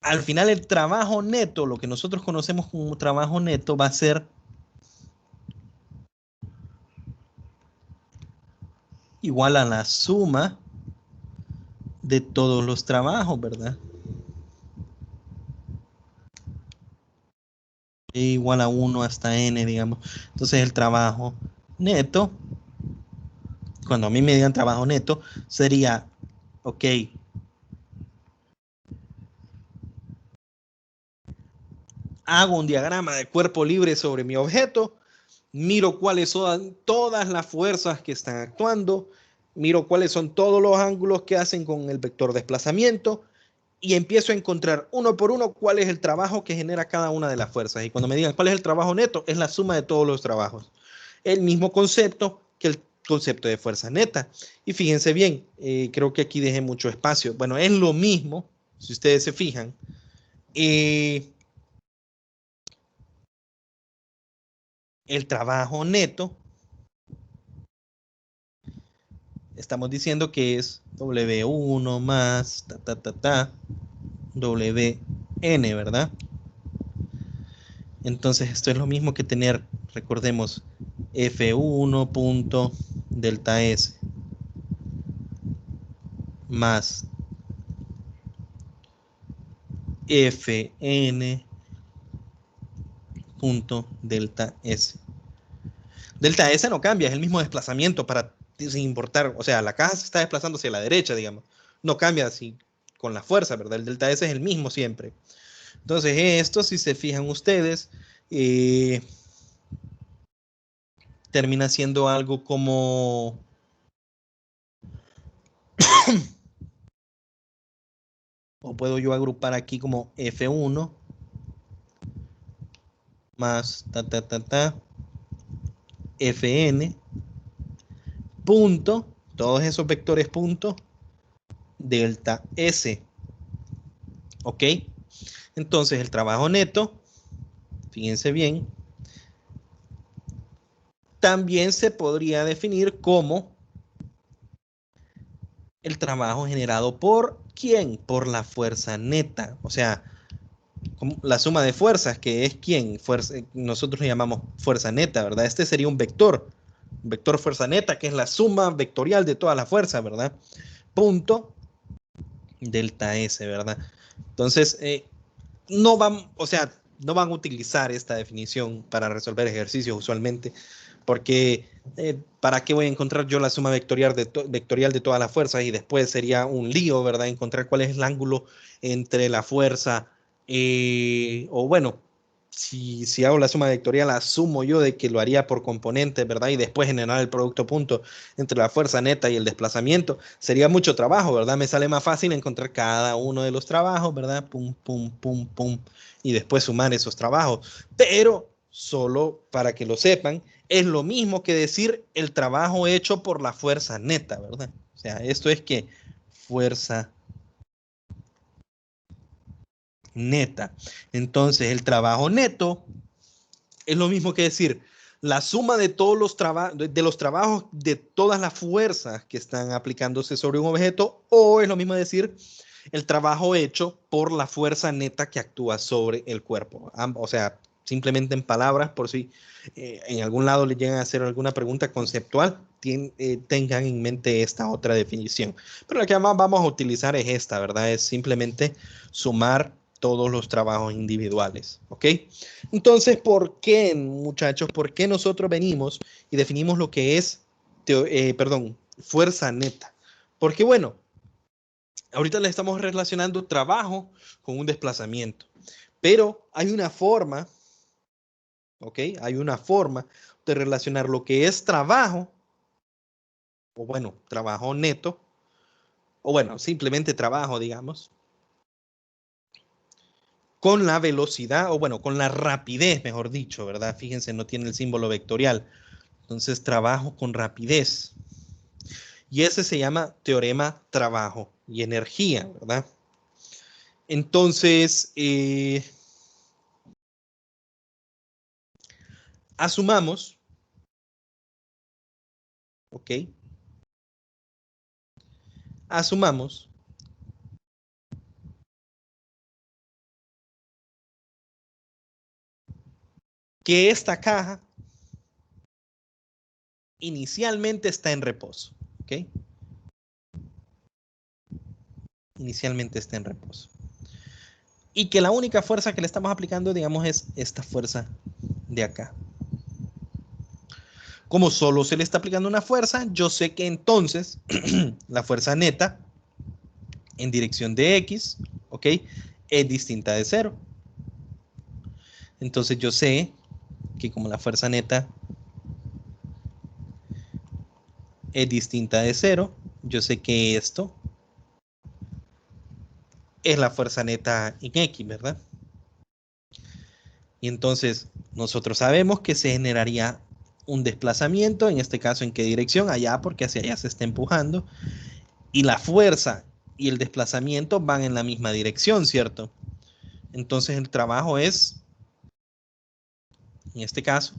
Speaker 1: al final el trabajo neto, lo que nosotros conocemos como trabajo neto, va a ser igual a la suma de todos los trabajos, ¿verdad? Igual a 1 hasta n, digamos. Entonces el trabajo neto, cuando a mí me digan trabajo neto, sería, ok, hago un diagrama de cuerpo libre sobre mi objeto, miro cuáles son todas las fuerzas que están actuando, miro cuáles son todos los ángulos que hacen con el vector desplazamiento y empiezo a encontrar uno por uno cuál es el trabajo que genera cada una de las fuerzas. Y cuando me digan cuál es el trabajo neto, es la suma de todos los trabajos. El mismo concepto que el concepto de fuerza neta. Y fíjense bien, creo que aquí dejé mucho espacio. Bueno, es lo mismo, si ustedes se fijan. El trabajo neto, estamos diciendo que es W1 más WN, ¿verdad? Entonces esto es lo mismo que tener, recordemos, F1 punto delta S más Fn punto delta S. Delta S no cambia, es el mismo desplazamiento para sin importar, o sea, la caja se está desplazando hacia la derecha, digamos. No cambia así con la fuerza, ¿verdad? El delta S es el mismo siempre. Entonces, esto, si se fijan ustedes, termina siendo algo como... o puedo yo agrupar aquí como F1 más Fn punto, todos esos vectores punto, delta S. ¿Ok? Entonces el trabajo neto, fíjense bien, también se podría definir como el trabajo generado por ¿quién? Por la fuerza neta. O sea, la suma de fuerzas, que es ¿quién? Fuerza, nosotros le llamamos fuerza neta, ¿verdad? Este sería un vector fuerza neta, que es la suma vectorial de todas las fuerzas, ¿verdad? Punto delta S, ¿verdad? Entonces, no van, o sea, no van a utilizar esta definición para resolver ejercicios usualmente, porque ¿para qué voy a encontrar yo la suma vectorial de todas las fuerzas? Y después sería un lío, ¿verdad? Encontrar cuál es el ángulo entre la fuerza, o bueno, si hago la suma vectorial, asumo yo de que lo haría por componentes, ¿verdad? Y después generar el producto punto entre la fuerza neta y el desplazamiento. Sería mucho trabajo, ¿verdad? Me sale más fácil encontrar cada uno de los trabajos, ¿verdad? Pum, pum, pum, pum. Y después sumar esos trabajos. Pero, solo para que lo sepan, es lo mismo que decir el trabajo hecho por la fuerza neta, ¿verdad? O sea, esto es que fuerza neta. Entonces, el trabajo neto es lo mismo que decir la suma de todos los trabajos de todas las fuerzas que están aplicándose sobre un objeto, o es lo mismo decir el trabajo hecho por la fuerza neta que actúa sobre el cuerpo. O sea, simplemente en palabras, por si en algún lado le llegan a hacer alguna pregunta conceptual, tengan en mente esta otra definición. Pero la que más vamos a utilizar es esta, ¿verdad? Es simplemente sumar todos los trabajos individuales, ¿ok? Entonces, ¿por qué, muchachos? ¿Por qué nosotros venimos y definimos lo que es, fuerza neta? Porque, bueno, ahorita le estamos relacionando trabajo con un desplazamiento, pero hay una forma, ¿ok? Hay una forma de relacionar lo que es trabajo, o bueno, trabajo neto, o bueno, simplemente trabajo, digamos, con la velocidad, o bueno, con la rapidez, mejor dicho, ¿verdad? Fíjense, no tiene el símbolo vectorial. Entonces, trabajo con rapidez. Y ese se llama teorema trabajo y energía, ¿verdad? Entonces, asumamos, ¿ok? Asumamos que esta caja inicialmente está en reposo, ¿ok? Inicialmente está en reposo. Y que la única fuerza que le estamos aplicando, digamos, es esta fuerza de acá. Como solo se le está aplicando una fuerza, yo sé que entonces la fuerza neta en dirección de X, ¿ok? Es distinta de 0. Entonces yo sé que como la fuerza neta es distinta de 0, yo sé que esto es la fuerza neta en X, ¿verdad? Y entonces nosotros sabemos que se generaría un desplazamiento, en este caso en qué dirección, allá, porque hacia allá se está empujando, y la fuerza y el desplazamiento van en la misma dirección, ¿cierto? Entonces el trabajo es, en este caso,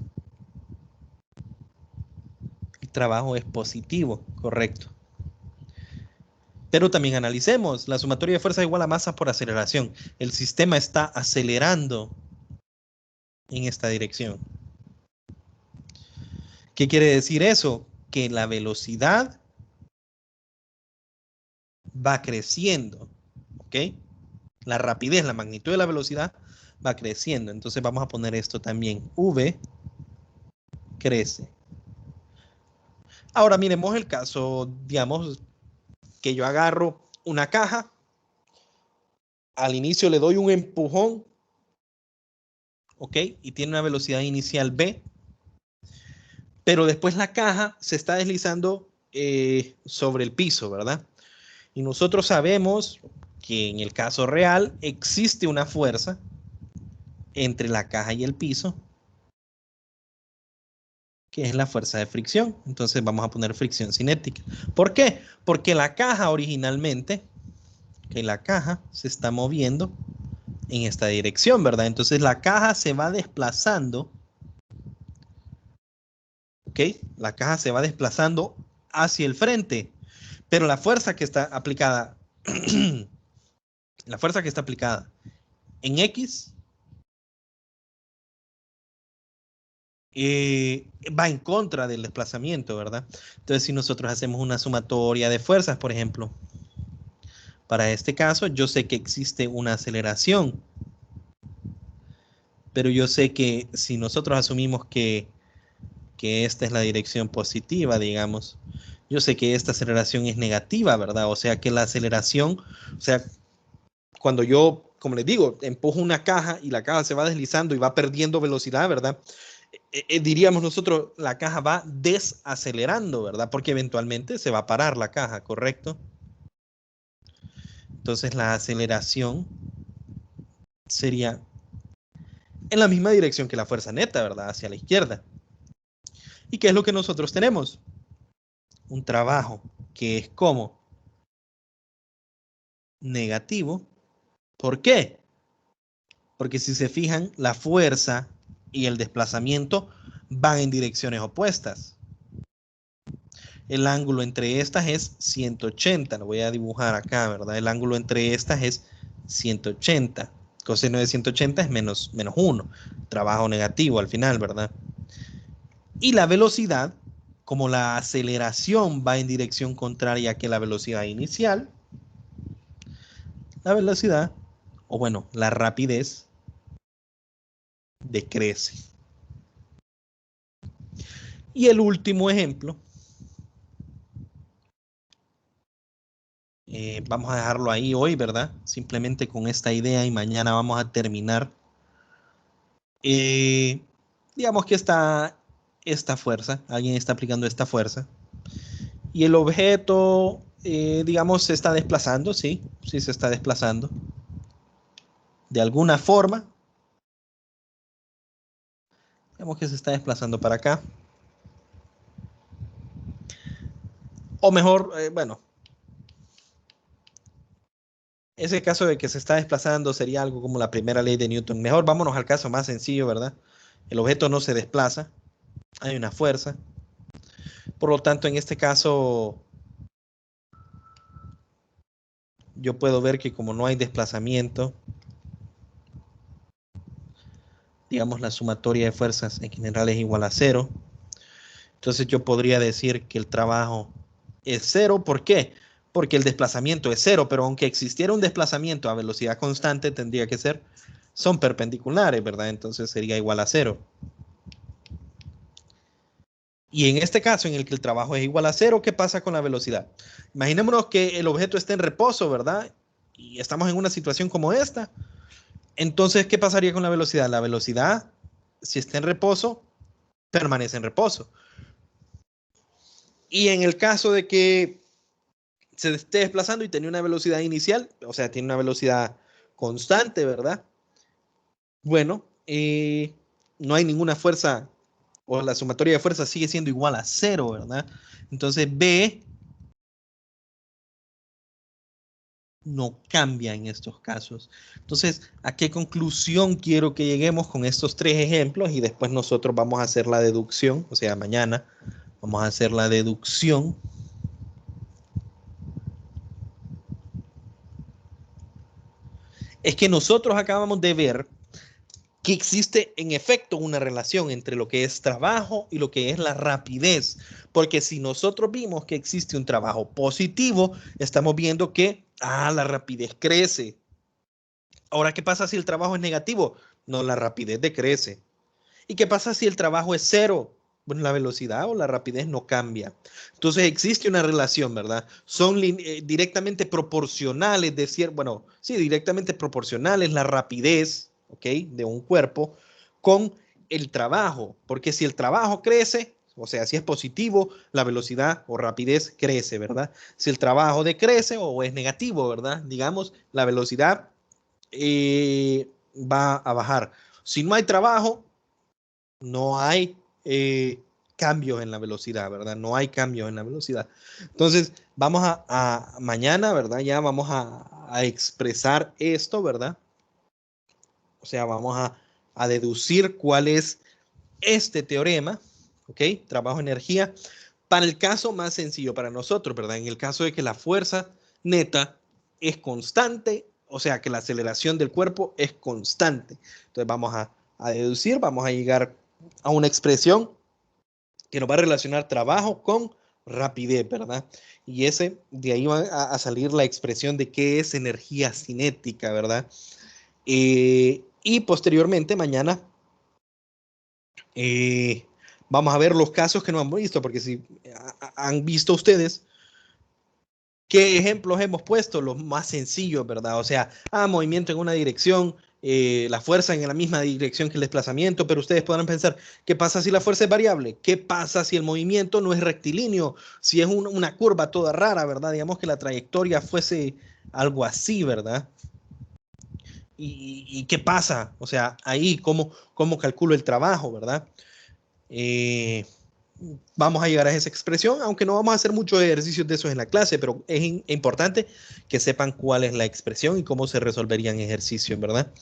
Speaker 1: el trabajo es positivo, correcto. Pero también analicemos, la sumatoria de fuerza es igual a masa por aceleración. El sistema está acelerando en esta dirección. ¿Qué quiere decir eso? Que la velocidad va creciendo, ¿ok? La rapidez, la magnitud de la velocidad va creciendo. Entonces vamos a poner esto también. V crece. Ahora miremos el caso, digamos, que yo agarro una caja, al inicio le doy un empujón, ¿ok? Y tiene una velocidad inicial v, pero después la caja se está deslizando sobre el piso, ¿verdad? Y nosotros sabemos que en el caso real existe una fuerza entre la caja y el piso, que es la fuerza de fricción. Entonces vamos a poner fricción cinética. ¿Por qué? Porque la caja originalmente, que la caja se está moviendo en esta dirección, ¿verdad? Entonces la caja se va desplazando, ¿ok? La caja se va desplazando hacia el frente, pero la fuerza que está aplicada, la fuerza que está aplicada en X va en contra del desplazamiento, ¿verdad? Entonces, si nosotros hacemos una sumatoria de fuerzas, por ejemplo, para este caso, yo sé que existe una aceleración, pero yo sé que si nosotros asumimos que esta es la dirección positiva, digamos, yo sé que esta aceleración es negativa, ¿verdad? O sea que la aceleración, o sea, cuando yo, como les digo, empujo una caja y la caja se va deslizando y va perdiendo velocidad, ¿verdad? Diríamos nosotros, la caja va desacelerando, ¿verdad? Porque eventualmente se va a parar la caja, ¿correcto? Entonces la aceleración sería en la misma dirección que la fuerza neta, ¿verdad? Hacia la izquierda. ¿Y qué es lo que nosotros tenemos? Un trabajo que es como negativo. ¿Por qué? Porque si se fijan, la fuerza y el desplazamiento van en direcciones opuestas. El ángulo entre estas es 180, lo voy a dibujar acá, ¿verdad? El ángulo entre estas es 180. Coseno de 180 es menos 1, trabajo negativo al final, ¿verdad? Y la velocidad, como la aceleración va en dirección contraria que la velocidad inicial, la velocidad, o bueno, la rapidez, decrece. Y el último ejemplo, vamos a dejarlo ahí hoy, ¿verdad? Simplemente con esta idea y mañana vamos a terminar. Digamos que está esta fuerza, alguien está aplicando esta fuerza y el objeto, digamos, se está desplazando, sí, sí se está desplazando. De alguna forma, digamos que se está desplazando para acá. O mejor, bueno, ese caso de que se está desplazando sería algo como la primera ley de Newton. Mejor vámonos al caso más sencillo, ¿verdad? El objeto no se desplaza, hay una fuerza. Por lo tanto, en este caso, yo puedo ver que como no hay desplazamiento, digamos la sumatoria de fuerzas en general es igual a 0. Entonces yo podría decir que el trabajo es 0. ¿Por qué? Porque el desplazamiento es 0, pero aunque existiera un desplazamiento a velocidad constante, tendría que ser, son perpendiculares, ¿verdad? Entonces sería igual a 0. Y en este caso, en el que el trabajo es igual a 0, ¿qué pasa con la velocidad? Imaginémonos que el objeto está en reposo, ¿verdad? Y estamos en una situación como esta. Entonces, ¿qué pasaría con la velocidad? La velocidad, si está en reposo, permanece en reposo. Y en el caso de que se esté desplazando y tenía una velocidad inicial, o sea, tiene una velocidad constante, ¿verdad? Bueno, no hay ninguna fuerza, o la sumatoria de fuerzas sigue siendo igual a 0, ¿verdad? Entonces B no cambia en estos casos. Entonces, ¿a qué conclusión quiero que lleguemos con estos 3 ejemplos? Y después nosotros vamos a hacer la deducción, o sea, mañana vamos a hacer la deducción. Es que nosotros acabamos de ver que existe en efecto una relación entre lo que es trabajo y lo que es la rapidez. Porque si nosotros vimos que existe un trabajo positivo, estamos viendo que la rapidez crece. Ahora, ¿qué pasa si el trabajo es negativo? No, la rapidez decrece. ¿Y qué pasa si el trabajo es 0? bueno, la velocidad o la rapidez no cambia. Entonces existe una relación, ¿verdad? Son directamente proporcionales bueno, sí, directamente proporcionales la rapidez, ¿ok? De un cuerpo con el trabajo, porque si el trabajo crece, o sea, si es positivo, la velocidad o rapidez crece, ¿verdad? Si el trabajo decrece o es negativo, ¿verdad? Digamos, la velocidad va a bajar. Si no hay trabajo, no hay cambios en la velocidad, ¿verdad? No hay cambios en la velocidad. Entonces, vamos a mañana, ¿verdad? Ya vamos a expresar esto, ¿verdad? O sea, vamos a deducir cuál es este teorema, ¿ok? Trabajo-energía, para el caso más sencillo para nosotros, ¿verdad? En el caso de que la fuerza neta es constante, o sea, que la aceleración del cuerpo es constante. Entonces vamos a deducir, vamos a llegar a una expresión que nos va a relacionar trabajo con rapidez, ¿verdad? Y de ahí va a salir la expresión de qué es energía cinética, ¿verdad? Y posteriormente, mañana, vamos a ver los casos que no han visto, porque si han visto ustedes, ¿qué ejemplos hemos puesto? Los más sencillos, ¿verdad? O sea, movimiento en una dirección, la fuerza en la misma dirección que el desplazamiento, pero ustedes podrán pensar, ¿qué pasa si la fuerza es variable? ¿Qué pasa si el movimiento no es rectilíneo? Si es una curva toda rara, ¿verdad? Digamos que la trayectoria fuese algo así, ¿verdad? ¿Y qué pasa? O sea, ahí, ¿cómo calculo el trabajo, ¿verdad? Vamos a llegar a esa expresión, aunque no vamos a hacer muchos ejercicios de esos en la clase, pero es importante que sepan cuál es la expresión y cómo se resolverían ejercicios, ¿verdad?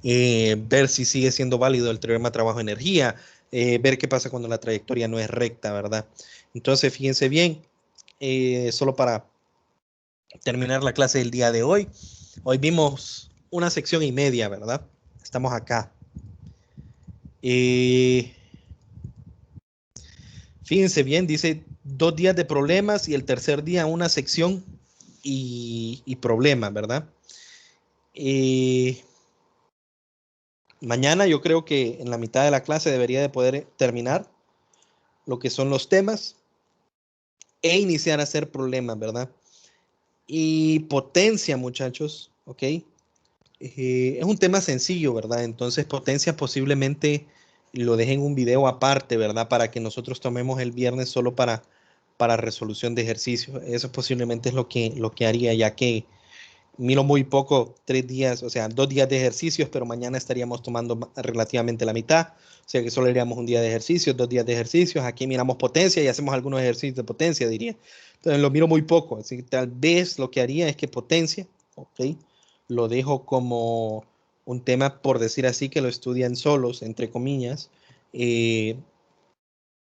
Speaker 1: Ver si sigue siendo válido el teorema trabajo-energía, ver qué pasa cuando la trayectoria no es recta, ¿verdad? Entonces, fíjense bien, solo para terminar la clase del día de hoy, hoy vimos una sección y media, ¿verdad? Estamos acá. Fíjense bien, dice 2 días de problemas y el tercer día una sección y problemas, ¿verdad? Mañana yo creo que en la mitad de la clase debería de poder terminar lo que son los temas e iniciar a hacer problemas, ¿verdad? Y potencia, muchachos, ¿ok? Es un tema sencillo, ¿verdad? Entonces potencia posiblemente lo dejen un video aparte, ¿verdad? Para que nosotros tomemos el viernes solo para resolución de ejercicios. Eso posiblemente es lo que haría, ya que miro muy poco 3 días, o sea, 2 días de ejercicios, pero mañana estaríamos tomando relativamente la mitad, o sea que solo haríamos un día de ejercicios, 2 días de ejercicios. Aquí miramos potencia y hacemos algunos ejercicios de potencia, diría. Entonces lo miro muy poco, así que tal vez lo que haría es que potencia, ¿ok? Lo dejo como un tema, por decir así, que lo estudian solos, entre comillas, eh,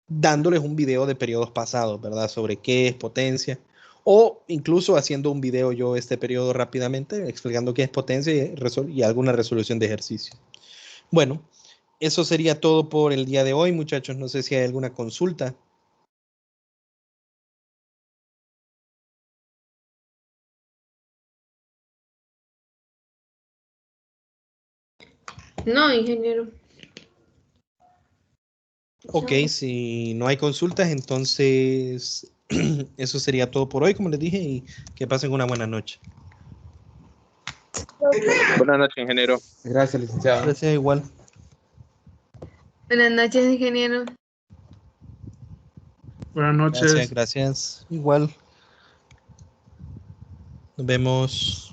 Speaker 1: dándoles un video de periodos pasados, ¿verdad? Sobre qué es potencia, o incluso haciendo un video yo este periodo rápidamente, explicando qué es potencia y alguna resolución de ejercicio. Bueno, eso sería todo por el día de hoy, muchachos. No sé si hay alguna consulta.
Speaker 3: No, ingeniero.
Speaker 1: Ok, si no hay consultas, entonces eso sería todo por hoy, como les dije, y que pasen una buena noche.
Speaker 4: Buenas noches, ingeniero.
Speaker 5: Gracias, licenciado.
Speaker 1: Gracias, igual.
Speaker 3: Buenas noches, ingeniero.
Speaker 6: Buenas noches.
Speaker 1: Gracias, igual. Nos vemos.